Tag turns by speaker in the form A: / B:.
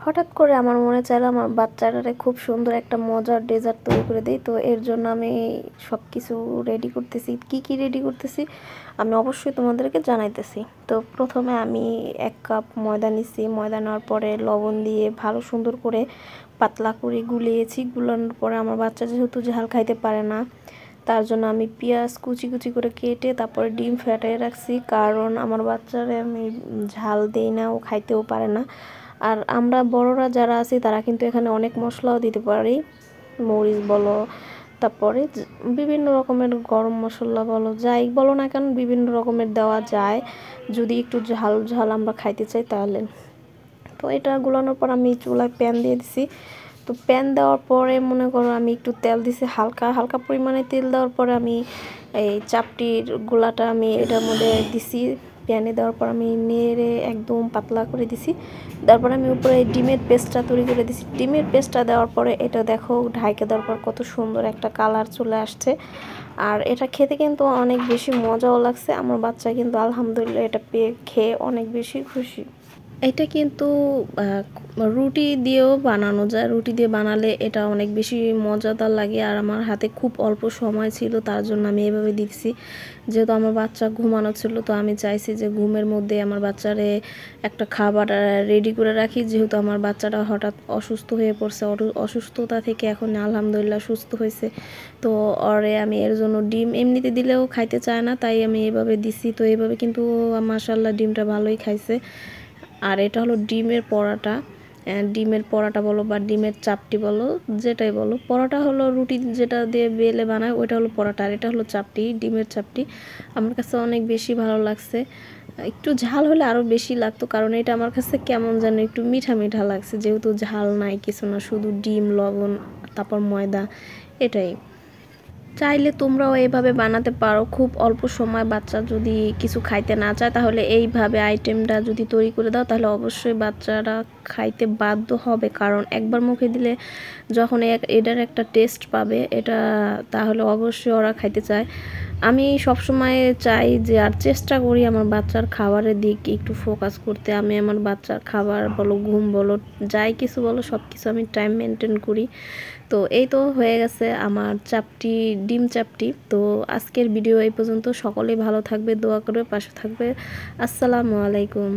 A: হঠাৎ করে আমার মনে চাইলো আমার বাচ্চাটারে খুব সুন্দর একটা মজার ডেজার্ট তৈরি করে দিই। তো এর জন্য আমি সব কিছু রেডি করতেছি। কি রেডি করতেছি আমি অবশ্যই তোমাদেরকে জানাইতেছি। তো প্রথমে আমি 1 কাপ ময়দা নিছি। ময়দা নেওয়ার পরে লবণ দিয়ে ভালো সুন্দর করে পাতলা করে গুলিয়েছি। গুলানোর পরে আমার বাচ্চা যেহেতু ঝাল খাইতে পারে না, তার জন্য আমি পেঁয়াজ কুচি কুচি করে কেটে তারপরে ডিম ফেটাই রাখছি, কারণ আমার বাচ্চারে আমি ঝাল দেই না, ও খাইতেও পারে না। আর আমরা বড়রা যারা আছি তারা কিন্তু এখানে অনেক মশলাও দিতে পারি, মরিচ বলো, তারপরে বিভিন্ন রকমের গরম মশলা বলো, যাই বলো না কেন বিভিন্ন রকমের দেওয়া যায় যদি একটু ঝাল ঝাল আমরা খাইতে চাই তাহলে। তো এটা গুলানোর পর আমি চুলায় প্যান দিয়ে দিছি। তো প্যান দেওয়ার পরে মনে করো আমি একটু তেল দিছি, হালকা হালকা পরিমাণে তেল দেওয়ার পরে আমি এই চাপটির গোলাটা আমি এটার মধ্যে দিছি। প্যানে দেওয়ার পর আমি নেড়ে একদম পাতলা করে দিছি। তারপর আমি উপরে ডিমের পেস্টটা তৈরি করে দিছি। ডিমের পেস্টটা দেওয়ার পরে এটা দেখো ঢাইকে দেওয়ার পর কত সুন্দর একটা কালার চলে আসছে। আর এটা খেতে কিন্তু অনেক বেশি মজাও লাগছে। আমার বাচ্চা কিন্তু আলহামদুলিল্লাহ এটা পেয়ে খেয়ে অনেক বেশি খুশি। এটা কিন্তু রুটি দিয়েও বানানো যায়। রুটি দিয়ে বানালে এটা অনেক বেশি মজাদার লাগে। আর আমার হাতে খুব অল্প সময় ছিল, তার জন্য আমি এভাবে দিচ্ছি। যেহেতু আমার বাচ্চা ঘুমানো ছিল, তো আমি চাইছি যে ঘুমের মধ্যে আমার বাচ্চারে একটা খাবার রেডি করে রাখি। যেহেতু আমার বাচ্চাটা হঠাৎ অসুস্থ হয়ে পড়ছে, অসুস্থতা থেকে এখন আলহামদুলিল্লাহ সুস্থ হয়েছে। তো ওরে আমি এর জন্য ডিম এমনিতে দিলেও খাইতে চায় না, তাই আমি এভাবে দিছি। তো এইভাবে কিন্তু মাশাআল্লাহ ডিমটা ভালোই খাইছে। আর এটা হলো ডিমের পরাটা বলো বা ডিমের চাপটি বলো, যেটাই বলো। পরোটা হলো রুটি যেটা দিয়ে বেলে বানায়, ওইটা হলো পরোটা। আর এটা হলো চাপটি, ডিমের চাপটি। আমার কাছে অনেক বেশি ভালো লাগছে। একটু ঝাল হলে আরও বেশি লাগতো, কারণ এটা আমার কাছে কেমন যেন একটু মিঠা মিঠা লাগছে। যেহেতু ঝাল নাই কিছু না, শুধু ডিম, লবণ, তারপর ময়দা, এটাই। চাইলে তোমরাও এইভাবে বানাতে পারো। খুব অল্প সময় বাচ্চা যদি কিছু খাইতে না চায়, তাহলে এইভাবে আইটেমটা যদি তৈরি করে দাও, তাহলে অবশ্যই বাচ্চারা খাইতে বাধ্য হবে। কারণ একবার মুখে দিলে যখন এটার একটা টেস্ট পাবে এটা, তাহলে অবশ্যই ওরা খাইতে চায়। আমি সবসময় চাই যে, আর চেষ্টা করি আমার বাচ্চার খাবারের দিকে একটু ফোকাস করতে। আমি আমার বাচ্চার খাবার বলো, ঘুম বলো, যাই কিছু বলো, সব কিছু আমি টাইম মেনটেন করি। তো এই তো হয়ে গেছে আমার চাপটি, ডিম চাপটি। তো আজকের ভিডিও এই পর্যন্ত। সকলেই ভালো থাকবে, দোয়া করবে, পাশে থাকবে। আসসালামু আলাইকুম।